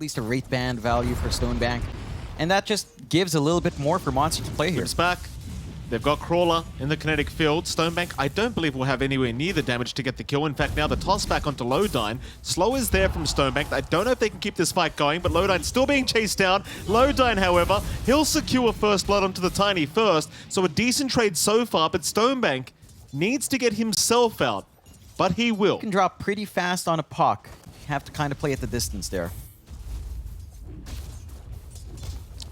least a rate band value for Stonebank. And that just gives a little bit more for Monster to play here. It's back. They've got Crawler in the kinetic field. Stonebank, I don't believe will have anywhere near the damage to get the kill. In fact, now the toss back onto Lowdyne. Slow is there from Stonebank. I don't know if they can keep this fight going, but Lowdyne still being chased down. Lowdyne, however, he'll secure first blood onto the Tiny first. So a decent trade so far, but Stonebank needs to get himself out. But he will. You can drop pretty fast on a Puck. You have to kind of play at the distance there.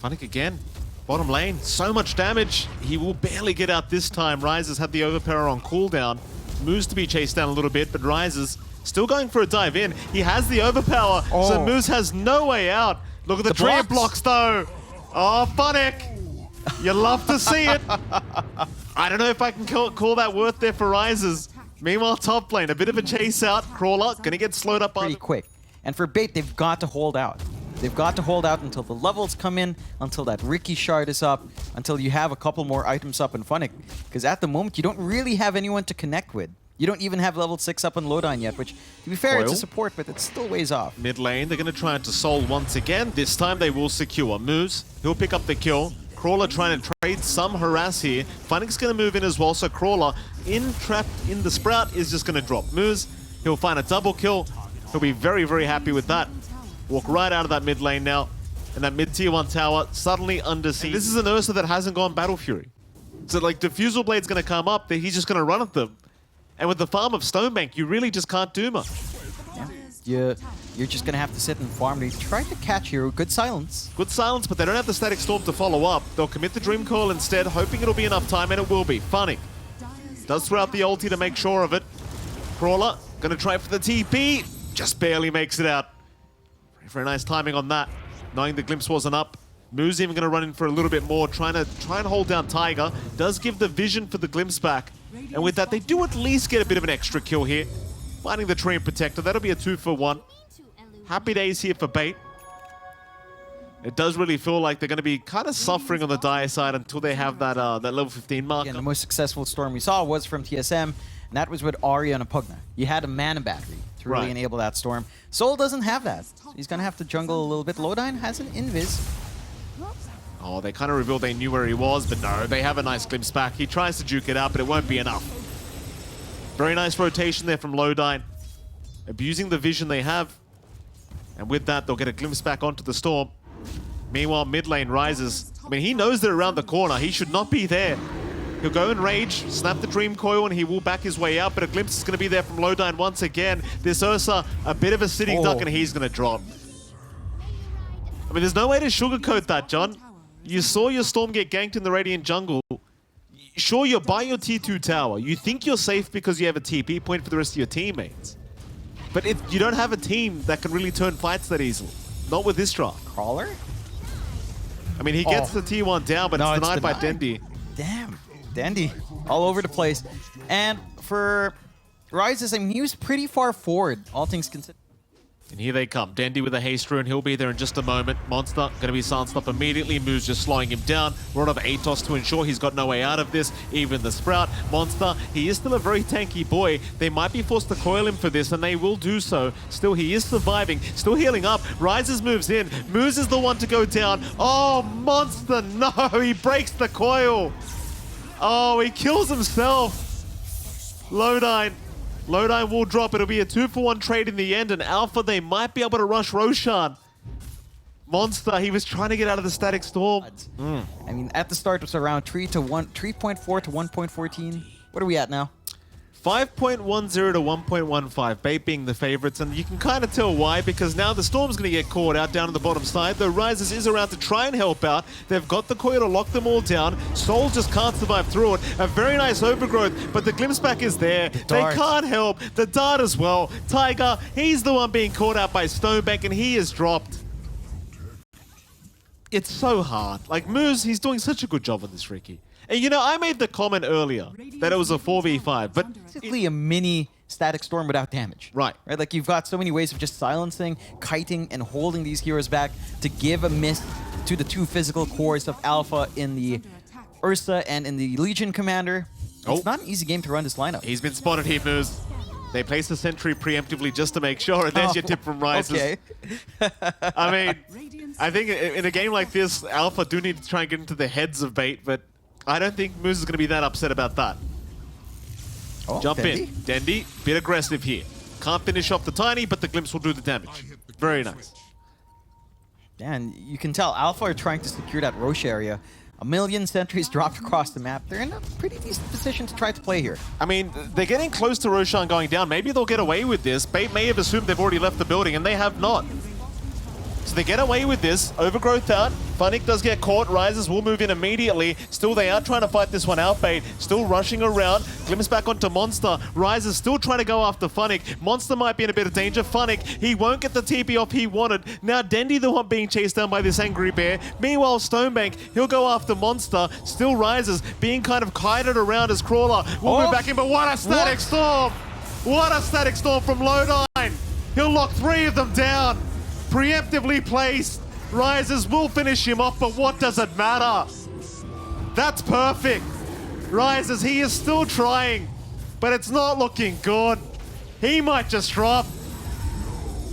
Funnick again. Bottom lane, so much damage. He will barely get out this time. Ryze has had the overpower on cooldown. Moves to be chased down a little bit, but Ryze is still going for a dive in. He has the overpower, so Moose has no way out. Look at the tree blocks though. Oh, Funnick. You love to see it. I don't know if I can call that worth there for Ryzes. Meanwhile, top lane, a bit of a chase out. Crawler, gonna get slowed up pretty quick. And for Bait, they've got to hold out. They've got to hold out until the levels come in, until that Ricky shard is up, until you have a couple more items up in Funnick. Because at the moment, you don't really have anyone to connect with. You don't even have level 6 up on Lowdyne yet, which, to be fair, it's a support, but it's still ways off. Mid lane, they're going to try to Soul once again. This time, they will secure. Moves, he'll pick up the kill. Crawler trying to trade some harass here. Funnick's going to move in as well, so Crawler, trapped in the Sprout, is just going to drop. Moves, he'll find a double kill. He'll be very, very happy with that. Walk right out of that mid lane now. And that mid tier 1 tower suddenly under siege. This is an Ursa that hasn't gone Battle Fury. So like Diffusal Blade's going to come up, that he's just going to run at them. And with the farm of Stonebank, you really just can't do much. Yeah. You're just going to have to sit and farm. They try to catch Hero. Good silence. Good silence, but they don't have the Static Storm to follow up. They'll commit the Dream Coil instead, hoping it'll be enough time, and it will be. Funnick does throw out the ulti to make sure of it. Crawler going to try for the TP. Just barely makes it out. Very nice timing on that. Knowing the glimpse wasn't up. Moo's even going to run in for a little bit more, trying and hold down Tiger. Does give the vision for the glimpse back. And with that, they do at least get a bit of an extra kill here. Finding the Treant Protector. That'll be a 2-for-1. Happy days here for Bait. It does really feel like they're going to be kind of suffering on the dire side until they have that that level 15 mark. Again, the most successful storm we saw was from TSM, and that was with Ahri and a Pugna. You had a mana battery to really enable that storm. Soul doesn't have that. So he's going to have to jungle a little bit. Lowdyne has an invis. Oh, they kind of revealed they knew where he was, but no, they have a nice glimpse back. He tries to juke it out, but it won't be enough. Very nice rotation there from Lowdyne. Abusing the vision they have. And with that, they'll get a glimpse back onto the storm. Meanwhile, mid lane rises. I mean, he knows they're around the corner. He should not be there. He'll go in rage, snap the Dream Coil, and he will back his way out, but a glimpse is going to be there from Lowdyne once again. This Ursa, a bit of a sitting duck, and he's going to drop. I mean, there's no way to sugarcoat that, John. You saw your Storm get ganked in the Radiant jungle. Sure, you're by your tier 2 tower. You think you're safe because you have a TP point for the rest of your teammates. But you don't have a team that can really turn fights that easily. Not with this draft. Crawler? I mean, he gets the tier 1 down, but it's denied by Dendi. Damn. Dendi. All over the place. And for Ryzes, I mean, he was pretty far forward, all things considered. And here they come. Dendi with a haste rune. He'll be there in just a moment. Monster going to be silenced up immediately. Moves just slowing him down. Rod of Atos to ensure he's got no way out of this. Even the Sprout. Monster, he is still a very tanky boy. They might be forced to coil him for this, and they will do so. Still, he is surviving. Still healing up. Rises moves in. Moves is the one to go down. Oh, Monster, no! He breaks the coil. Oh, he kills himself. Lowdyne will drop. It'll be a 2-for-1 trade in the end, and Alpha, they might be able to rush Roshan. Monster, he was trying to get out of the Static Storm. I mean, at the start it was around 3.4 to 1.14. What are we at now? 5.10 to 1.15, Bait being the favorites, and you can kind of tell why, because now the Storm's going to get caught out down on the bottom side. The Rises is around to try and help out. They've got the coil to lock them all down. Soul just can't survive through it. A very nice overgrowth, but the glimpse back is there. They can't help. The dart as well. Tiger, he's the one being caught out by Stonebank, and he is dropped. It's so hard. Like, Moose, he's doing such a good job on this, Ricky. And you know, I made the comment earlier that it was a 4v5, but basically a mini Static Storm without damage. Right. Like, you've got so many ways of just silencing, kiting, and holding these heroes back to give a miss to the 2 physical cores of Alpha in the Ursa and in the Legion Commander. It's not an easy game to run this lineup. He's been spotted here, Moose. They place the sentry preemptively just to make sure, and there's your tip from Rises. Okay. I mean, I think in a game like this, Alpha do need to try and get into the heads of bait, but I don't think Moose is going to be that upset about that. Oh, Jump Dendy. in. Dendy, bit aggressive here. Can't finish off the Tiny, but the Glimpse will do the damage. Very nice. And you can tell Alpha are trying to secure that Roche area. A million sentries dropped across the map. They're in a pretty decent position to try to play here. I mean, they're getting close to Roshan going down. Maybe they'll get away with this. Bait may have assumed they've already left the building, and they have not. So they get away with this. Overgrowth out. Funnick does get caught. Rises will move in immediately. Still, they are trying to fight this one out. Bait still rushing around. Glimpse back onto Monster. Rises still trying to go after Funnick. Monster might be in a bit of danger. Funnick, he won't get the TP off he wanted. Now Dendy the one being chased down by this angry bear. Meanwhile, Stonebank, he'll go after Monster. Still Rises, being kind of kited around as Crawler. We'll move back in, but what a static storm! What a static storm from Lodine! He'll lock 3 of them down. Preemptively placed. Rises will finish him off, but what does it matter? That's perfect. Rises, he is still trying, but it's not looking good. He might just drop.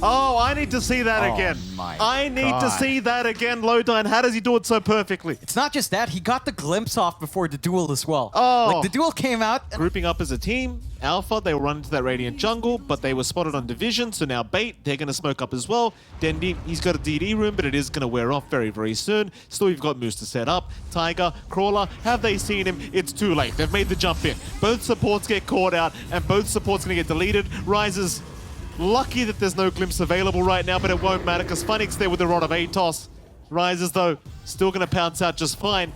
Oh, I need to see that again. I need to see that again, Lodine. How does he do it so perfectly? It's not just that, he got the glimpse off before the duel as well. Oh. Like, the duel came out. Grouping up as a team, Alpha, they will run into that Radiant jungle, but they were spotted on Division, so now Bait, they're going to smoke up as well. Dendy, he's got a DD room, but it is going to wear off very, very soon. Still, you've got Moose to set up. Tiger, Crawler, have they seen him? It's too late. They've made the jump in. Both supports get caught out, and both supports going to get deleted. Rises, lucky that there's no Glimpse available right now, but it won't matter because Funnick's there with the Rod of Atos. Rises, though, still going to pounce out just fine,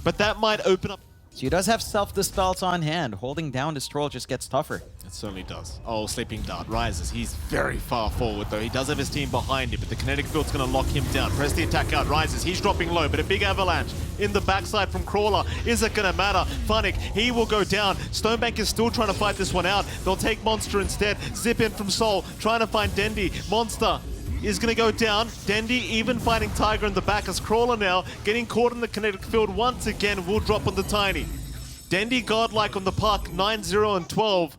but that might open up. So he does have self-dispels on hand. Holding down this troll just gets tougher. It certainly does. Oh, Sleeping Dart Rises. He's very far forward, though. He does have his team behind him, but the kinetic field's going to lock him down. Press the attack out. Rises. He's dropping low, but a big avalanche in the backside from Crawler. Is it going to matter? Funnick, he will go down. Stonebank is still trying to fight this one out. They'll take Monster instead. Zip in from Soul, trying to find Dendy. Monster is going to go down. Dendy even fighting Tiger in the back as Crawler now getting caught in the kinetic field once again will drop on the Tiny. Dendy godlike on the puck, 9-0 and 12.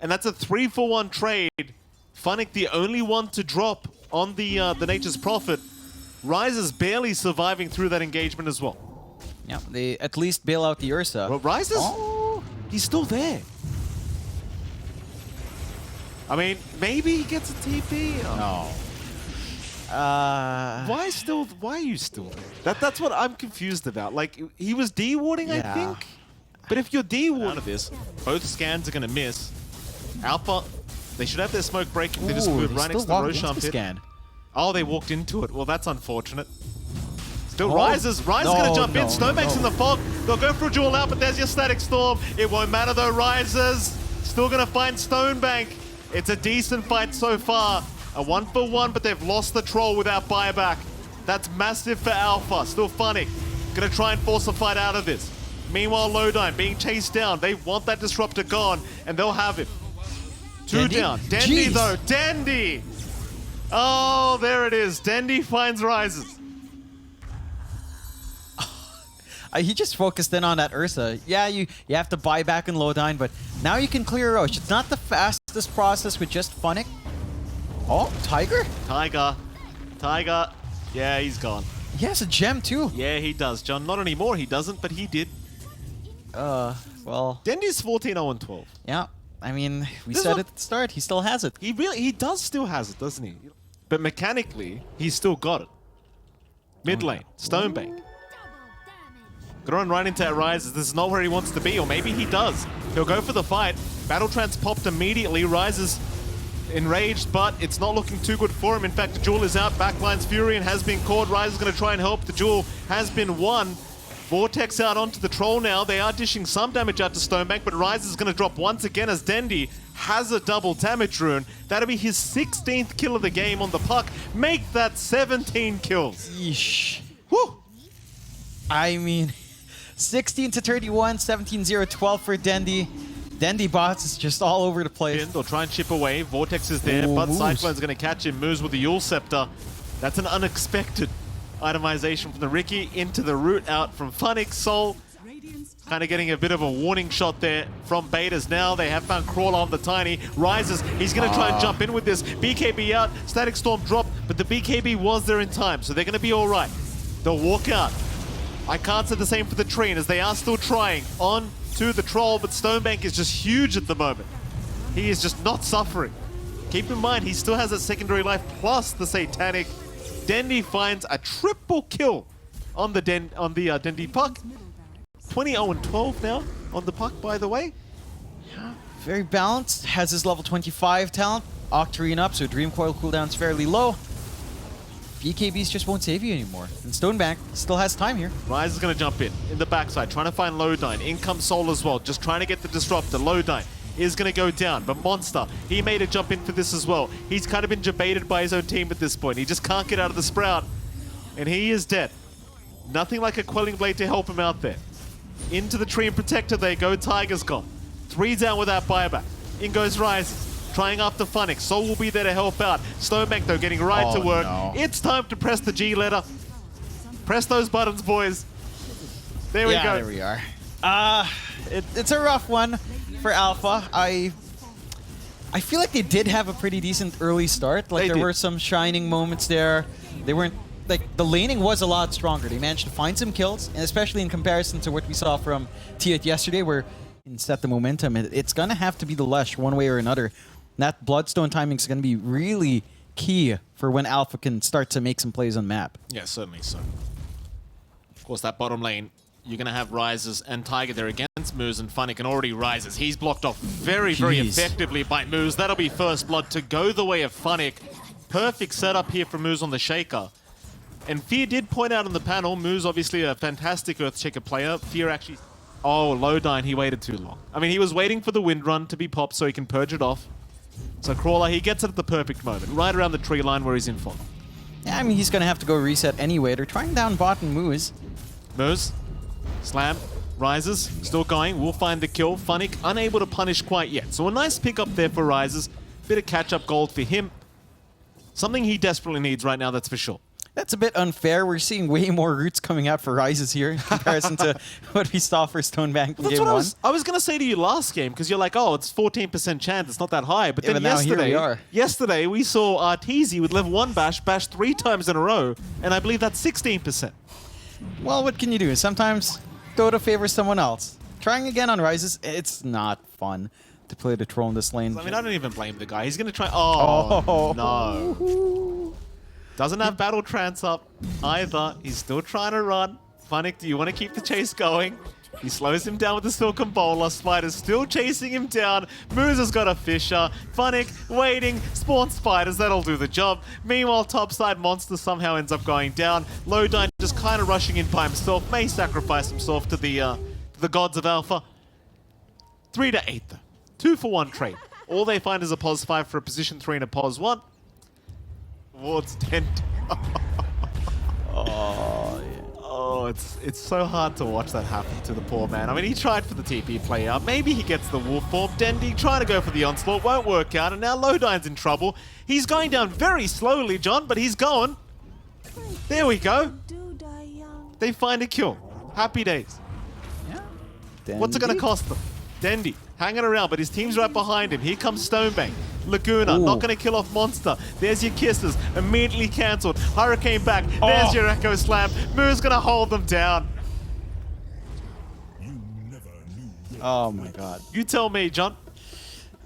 And that's a 3-for-1 trade. Funnick the only one to drop on the Nature's Prophet. Rises barely surviving through that engagement as well. Yeah, they at least bail out the Ursa. But Rises, he's still there. I mean, maybe he gets a TP. No. Why are you still there? That's what I'm confused about. Like, he was D-warding, I think? But if you're D-warding out of this, both scans are going to miss. Alpha, they should have their smoke breaking. They just moved right next to the Roshan pit. Scan. Oh, they walked into it. Well, that's unfortunate. Still Rises. Rises going to jump in. Stonebank's in the fog. They'll go for a duel out, but there's your static storm. It won't matter though. Rises still going to find Stonebank. It's a decent fight so far. A 1-for-1, but they've lost the troll without buyback. That's massive for Alpha. Still Funnick. Going to try and force a fight out of this. Meanwhile, Lodine being chased down. They want that disruptor gone, and they'll have it. 2 down. Dendy, though. Dendy! Oh, there it is. Dendy finds Rises. He just focused in on that Ursa. Yeah, you have to buy back in Lodine, but now you can clear Roche. It's not the fastest process with just Funnick. Oh, Tiger? Tiger. Yeah, he's gone. He has a gem too. Yeah, he does, John. Not anymore, he doesn't, but he did. Well... Dendy's 14-0 and 12. Yeah, I mean, we said it at the start. He still has it. He does still has it, doesn't he? But mechanically, he's still got it. Mid lane, Stonebank. Gonna run right into Rises. This is not where he wants to be, or maybe he does. He'll go for the fight. Battle Trance popped immediately. Rises enraged, but it's not looking too good for him. In fact, the Jewel is out. Backline's Fury and has been caught. Rises going to try and help. The Jewel has been won. Vortex out onto the Troll now. They are dishing some damage out to Stonebank, but Rises is going to drop once again as Dendy has a double damage rune. That'll be his 16th kill of the game on the puck. Make that 17 kills. Yeesh. Woo! I mean, 16-31, 17-0, 12 for Dendy. Dendy bots is just all over the place. They'll try and chip away. Vortex is there, but Cyclone's going to catch him. Moves with the Yule Scepter. That's an unexpected itemization from the Ricky into the root out from Funnick. Soul kind kind of getting a bit of a warning shot there from Betas. Now they have found Crawler on the Tiny. Rises, he's going to try and jump in with this. BKB out, Static Storm drop, but the BKB was there in time, so they're going to be all right. They'll walk out. I can't say the same for the Treen, as they are still trying on to the Troll, but Stonebank is just huge at the moment. He is just not suffering. Keep in mind, he still has a secondary life plus the Satanic. Dendi finds a triple kill on the Dendi puck. 20-0-12 now on the puck, by the way. Yeah, very balanced. Has his level 25 talent. Octarine up, so Dream Coil cooldown's fairly low. BKBs just won't save you anymore. And Stonebank still has time here. Rise is going to jump in the backside, trying to find Lodine. In comes Soul as well, just trying to get the Disruptor. Lodine is going to go down, but Monster, he made a jump in for this as well. He's kind of been debated by his own team at this point. He just can't get out of the Sprout, and he is dead. Nothing like a Quelling Blade to help him out there. Into the Tree and Protector they go. Tiger's gone. 3 down without buyback. In goes Rise. Trying after Funnick. Soul will be there to help out. Stonebank, though, getting right to work. No. It's time to press the G letter. Press those buttons, boys. There we go. There we are. It's a rough one for Alpha. I feel like they did have a pretty decent early start. Like, there were some shining moments there. They weren't... Like, the laning was a lot stronger. They managed to find some kills, and especially in comparison to what we saw from Thiuth yesterday, where and set the momentum. It's going to have to be the Lush one way or another. That Bloodstone timing is going to be really key for when Alpha can start to make some plays on map. Yeah, certainly so. Of course, that bottom lane, you're going to have Rises and Tiger there against Moose, and Funnick, and already Rises. He's blocked off very, very effectively by Moose. That'll be first blood to go the way of Funnick. Perfect setup here for Moose on the Shaker. And Fear did point out on the panel, Moose obviously a fantastic Earthshaker player. Fear actually... Oh, Lodine, he waited too long. I mean, he was waiting for the Wind Run to be popped so he can purge it off. So Crawler, he gets it at the perfect moment, right around the tree line where he's in fog. Yeah, I mean, he's going to have to go reset anyway. They're trying down bot and Moose. Moose, Slam, Rises, still going, will find the kill. Funnick, unable to punish quite yet. So a nice pick up there for Rises. Bit of catch-up gold for him. Something he desperately needs right now, that's for sure. That's a bit unfair. We're seeing way more roots coming out for Rises here in comparison to what we saw for Stonebank in game 1. I was going to say to you last game, because you're like, oh, it's 14% chance, it's not that high. But then yesterday we saw Arteezy with level 1 bash 3 times in a row, and I believe that's 16%. Well, what can you do? Sometimes Dota favors someone else. Trying again on Rises, it's not fun to play the troll in this lane. I mean, I don't even blame the guy. He's going to try... Oh, no. Doesn't have Battle Trance up either. He's still trying to run. Funnick, do you want to keep the chase going? He slows him down with the Silken Bowler. Spider's still chasing him down. Moose has got a Fisher. Funnick waiting. Spawn Spiders. That'll do the job. Meanwhile, topside Monster somehow ends up going down. Lodine just kind of rushing in by himself. May sacrifice himself to the gods of Alpha. 3-8 though. 2-for-1 trade. All they find is a pos 5 for a position 3 and a pos 1. Towards Dendi. Oh, yeah. Oh, it's so hard to watch that happen to the poor man. I mean, he tried for the TP play out. Maybe he gets the wolf form. Dendi trying to go for the onslaught. Won't work out. And now Lodine's in trouble. He's going down very slowly, John, but he's going. There we go. They find a kill. Happy days. Yeah. What's it going to cost them? Dendi hanging around, but his team's right behind him. Here comes Stonebank. Laguna, not going to kill off Monster. There's your kisses. Immediately cancelled. Hurricane back. There's your Echo Slam. Moo's going to hold them down. Oh my god. You tell me, John.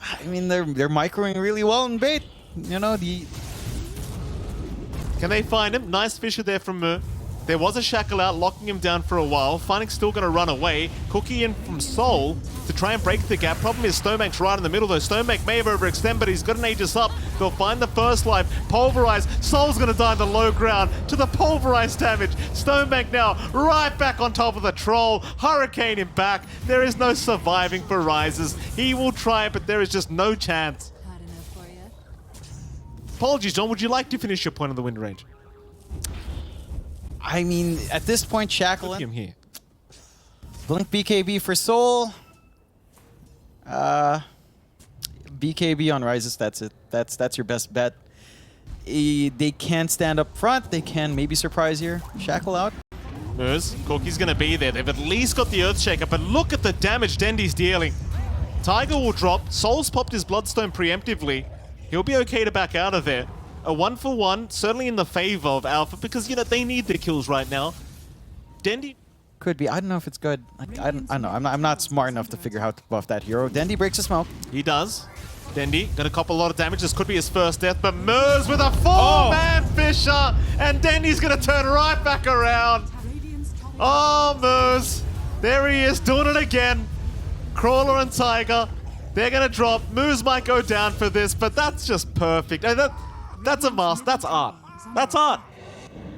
I mean, they're microing really well in bait. You know, Can they find him? Nice Fisher there from Moo. There was a Shackle out, locking him down for a while. Funnick's still going to run away. Cookie in from Soul to try and break the gap. Problem is Stonebank's right in the middle, though. Stonebank may have overextended, but he's got an Aegis up. They'll find the first life. Pulverize. Soul's going to die in the low ground to the Pulverize damage. Stonebank now right back on top of the Troll. Hurricane him back. There is no surviving for Rises. He will try, but there is just no chance. Apologies, John. Would you like to finish your point on the wind range? I mean, at this point, Shackle him here. Blink BKB for Soul. BKB on Rises, that's it. That's your best bet. They can stand up front. They can maybe surprise here. Shackle out. Moose, Corky's gonna be there. They've at least got the Earthshaker, but look at the damage Dendi's dealing. Tiger will drop. Soul's popped his Bloodstone preemptively. He'll be okay to back out of there. A 1-for-1, certainly in the favor of Alpha, because, you know, they need their kills right now. Dendi... Could be. I don't know if it's good. I don't know. I'm not smart enough to figure how to buff that hero. Dendi breaks the smoke. He does. Dendi gonna cop a lot of damage. This could be his first death, but Mers with a 4-man Fisher, and Dendi's gonna turn right back around. Oh, Mers. There he is, doing it again. Crawler and Tiger, they're gonna drop. Moose might go down for this, but that's just perfect. And that's a mask. That's art. That's art.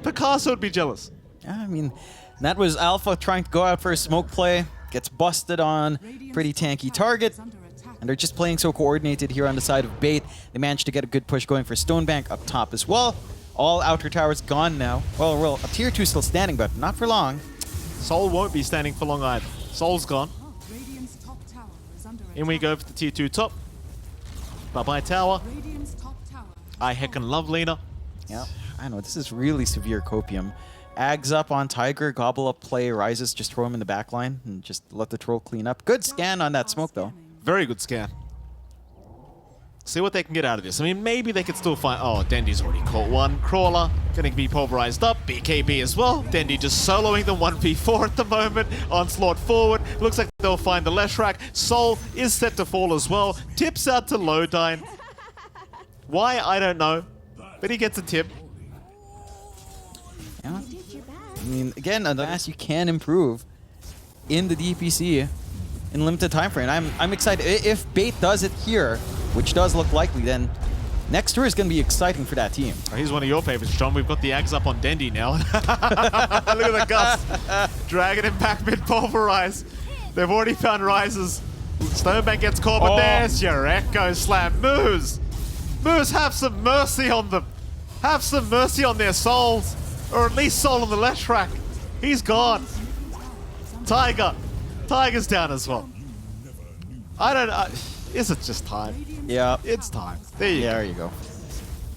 Picasso would be jealous. Yeah, I mean, that was Alpha trying to go out for a smoke play. Gets busted on pretty tanky target. And they're just playing so coordinated here on the side of Bait. They managed to get a good push going for Stonebank up top as well. All outer towers gone now. Well, a tier 2 still standing, but not for long. Soul won't be standing for long either. Soul's gone. In we go for the tier 2 top. Bye-bye tower. I heckin' love Lena. Yeah, I know. This is really severe copium. Ags up on Tiger, gobble up play, rises, just throw him in the back line and just let the troll clean up. Good scan on that smoke, though. Very good scan. See what they can get out of this. I mean, maybe they could still find... Oh, Dendi's already caught one. Crawler going to be pulverized up. BKB as well. Dendi just soloing the 1v4 at the moment. Onslaught forward. Looks like they'll find the Leshrac. Soul is set to fall as well. Tips out to Lowdine. Why? I don't know. But he gets a tip. Yeah. I mean, again, unless you can improve in the DPC in limited time frame. I'm excited. If Bait does it here, which does look likely, then next tour is going to be exciting for that team. Oh, here's one of your favorites, John. We've got the Ags up on Dendi now. Look at the gust. Dragging him back mid-pulverize. They've already found rises. Stonebank gets caught, but there's your Echo Slam. Moose, have some mercy on them. Have some mercy on their souls. Or at least Soul on the Leshrac. He's gone. Tiger's down as well. I don't know. Is it just time? Yeah. It's time. There you go.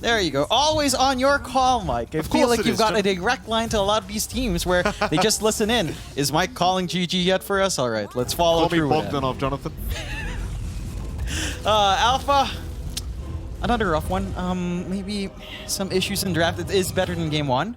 There you go. Always on your call, Mike. I feel like you've got a direct line to a lot of these teams where they just listen in. Is Mike calling GG yet for us? All right, let's follow through with it. Call me Bogdanov, Jonathan. Alpha, another rough one. Maybe some issues in draft. It is better than game 1.